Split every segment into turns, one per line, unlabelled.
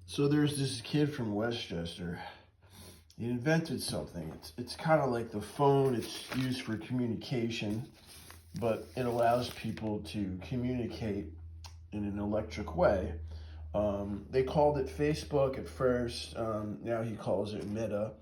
So there's this kid from Westchester. He invented something. It's kind of like the phone. It's used for communication, but it allows people to communicate in an electric way. They called it Facebook at first. Now he calls it Meta.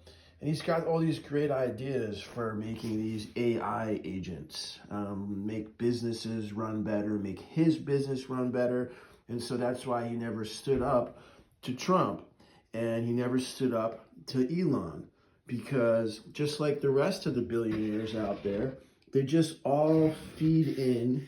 And he's got all these great ideas for making these AI agents, make businesses run better, make his business run better. And so that's why he never stood up to Trump and he never stood up to Elon, because just like the rest of the billionaires out there, they just all feed in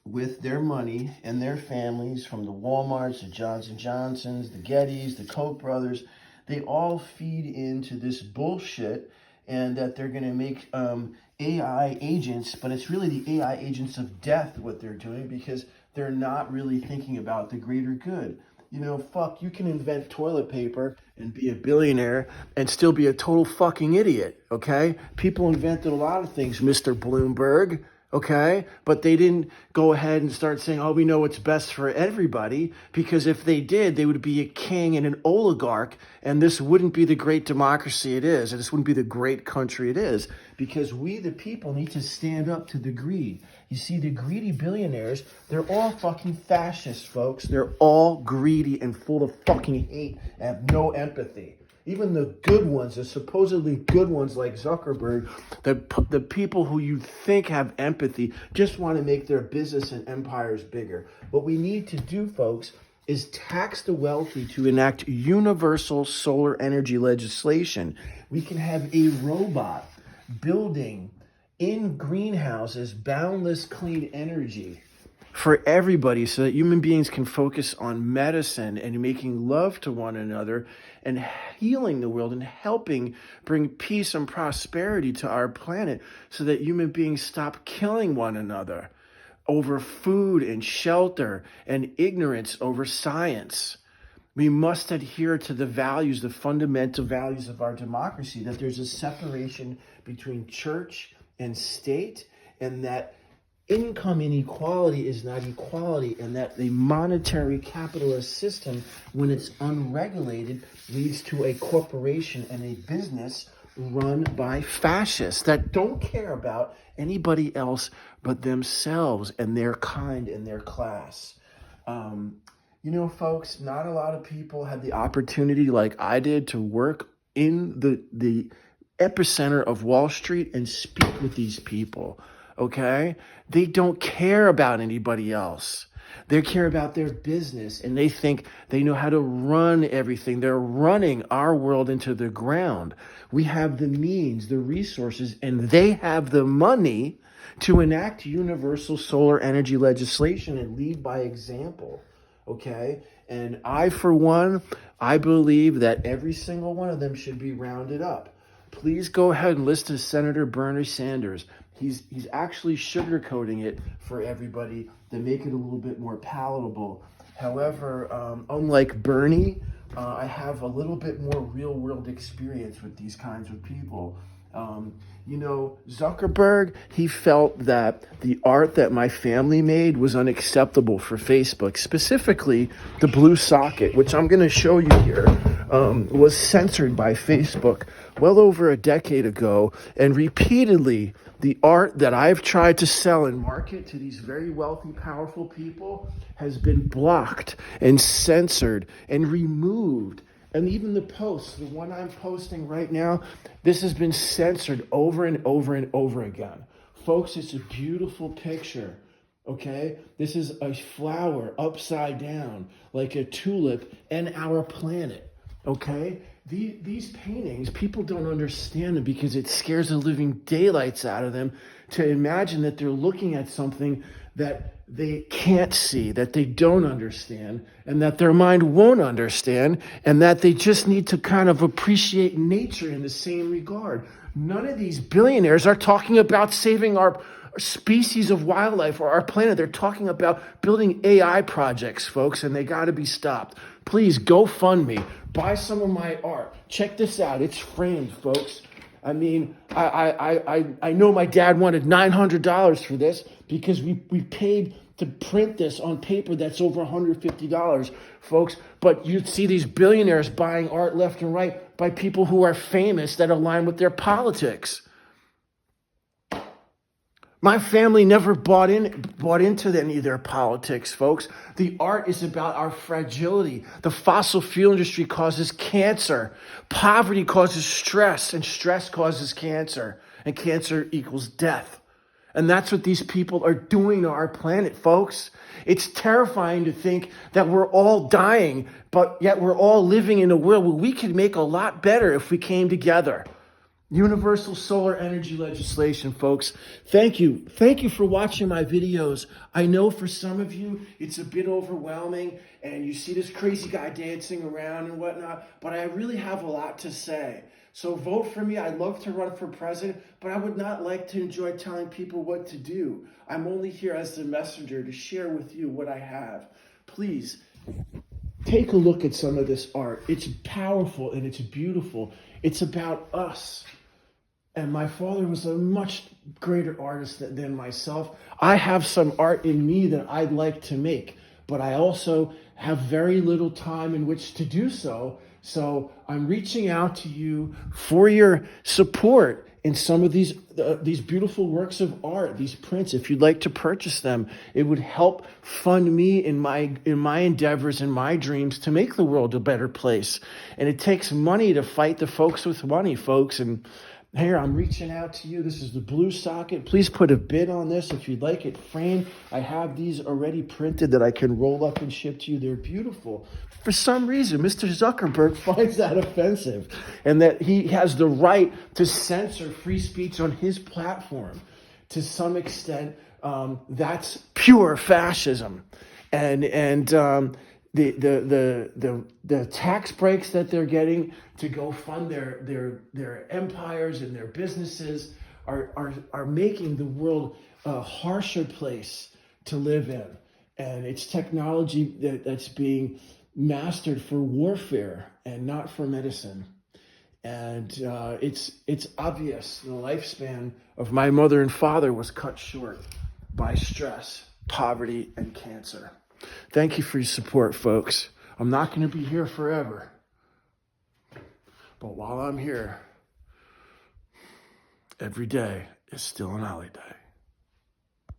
with their money and their families, from the Walmarts, the Johnson Johnsons, the Gettys, the Koch brothers. They all feed into this bullshit, and that they're going to make AI agents, but it's really the AI agents of death what they're doing, because they're not really thinking about the greater good. You know, fuck, you can invent toilet paper and be a billionaire and still be a total fucking idiot, okay? People invented a lot of things, Mr. Bloomberg, okay? But they didn't go ahead and start saying, oh, we know what's best for everybody, because if they did, they would be a king and an oligarch, and this wouldn't be the great democracy it is, and this wouldn't be the great country it is, because we, the people, need to stand up to the greed. You see, the greedy billionaires, they're all fucking fascists, folks. They're all greedy and full of fucking hate and have no empathy. Even the good ones, the supposedly good ones like Zuckerberg, the people who you think have empathy, just want to make their business and empires bigger. What we need to do, folks, is tax the wealthy to enact universal solar energy legislation. We can have a robot building in greenhouses boundless clean energy for everybody, so that human beings can focus on medicine and making love to one another and healing the world and helping bring peace and prosperity to our planet, so that human beings stop killing one another over food and shelter and ignorance over science. We must adhere to the values, the fundamental values of our democracy, that there's a separation between church and state, and that income inequality is not equality, and that the monetary capitalist system, when it's unregulated, leads to a corporation and a business run by fascists that don't care about anybody else but themselves and their kind and their class. You know, folks, not a lot of people had the opportunity like I did to work in the epicenter of Wall Street and speak with these people, okay? They don't care about anybody else. They care about their business, and they think they know how to run everything. They're running our world into the ground. We have the means, the resources, and they have the money to enact universal solar energy legislation and lead by example, okay? And I, for one, I believe that every single one of them should be rounded up. Please go ahead and listen to Senator Bernie Sanders. He's actually sugarcoating it for everybody to make it a little bit more palatable. However, unlike Bernie, I have a little bit more real-world experience with these kinds of people. You know, Zuckerberg, he felt that the art that my family made was unacceptable for Facebook, specifically the blue socket, which I'm going to show you here, was censored by Facebook well over a decade ago, and repeatedly the art that I've tried to sell and market to these very wealthy, powerful people has been blocked and censored and removed. And even the posts, the one I'm posting right now, this has been censored over and over and over again. Folks, it's a beautiful picture, okay? This is a flower upside down, like a tulip, and our planet, okay? These paintings, people don't understand them because it scares the living daylights out of them to imagine that they're looking at something that they can't see, that they don't understand, and that their mind won't understand, and that they just need to kind of appreciate nature in the same regard. None of these billionaires are talking about saving our species of wildlife or our planet. They're talking about building AI projects, folks, and they got to be stopped. Please go fund me. Buy some of my art. Check this out. It's framed, folks. I mean, I know my dad wanted $900 for this because we paid to print this on paper that's over $150, folks. But you'd see these billionaires buying art left and right by people who are famous that align with their politics. My family never bought into any of their politics, folks. The art is about our fragility. The fossil fuel industry causes cancer. Poverty causes stress, and stress causes cancer, and cancer equals death. And that's what these people are doing to our planet, folks. It's terrifying to think that we're all dying, but yet we're all living in a world where we could make a lot better if we came together. Universal solar energy legislation, folks. Thank you. Thank you for watching my videos. I know for some of you, it's a bit overwhelming and you see this crazy guy dancing around and whatnot, but I really have a lot to say. So vote for me. I'd love to run for president, but I would not like to enjoy telling people what to do. I'm only here as the messenger to share with you what I have. Please, take a look at some of this art. It's powerful and it's beautiful. It's about us. And my father was a much greater artist than myself. I have some art in me that I'd like to make, but I also have very little time in which to do so. So I'm reaching out to you for your support in some of these beautiful works of art, these prints. If you'd like to purchase them, it would help fund me in my endeavors and my dreams to make the world a better place. And it takes money to fight the folks with money, folks. And here, I'm reaching out to you. This is the blue socket. Please put a bid on this if you'd like it framed. I have these already printed that I can roll up and ship to you. They're beautiful. For some reason, Mr. Zuckerberg finds that offensive and that he has the right to censor free speech on his platform. To some extent, that's pure fascism. And the tax breaks that they're getting to go fund their empires and their businesses are making the world a harsher place to live in. And it's technology that's being mastered for warfare and not for medicine. And it's obvious the lifespan of my mother and father was cut short by stress, poverty, and cancer. Thank you for your support, folks. I'm not going to be here forever. But while I'm here, every day is still an holiday.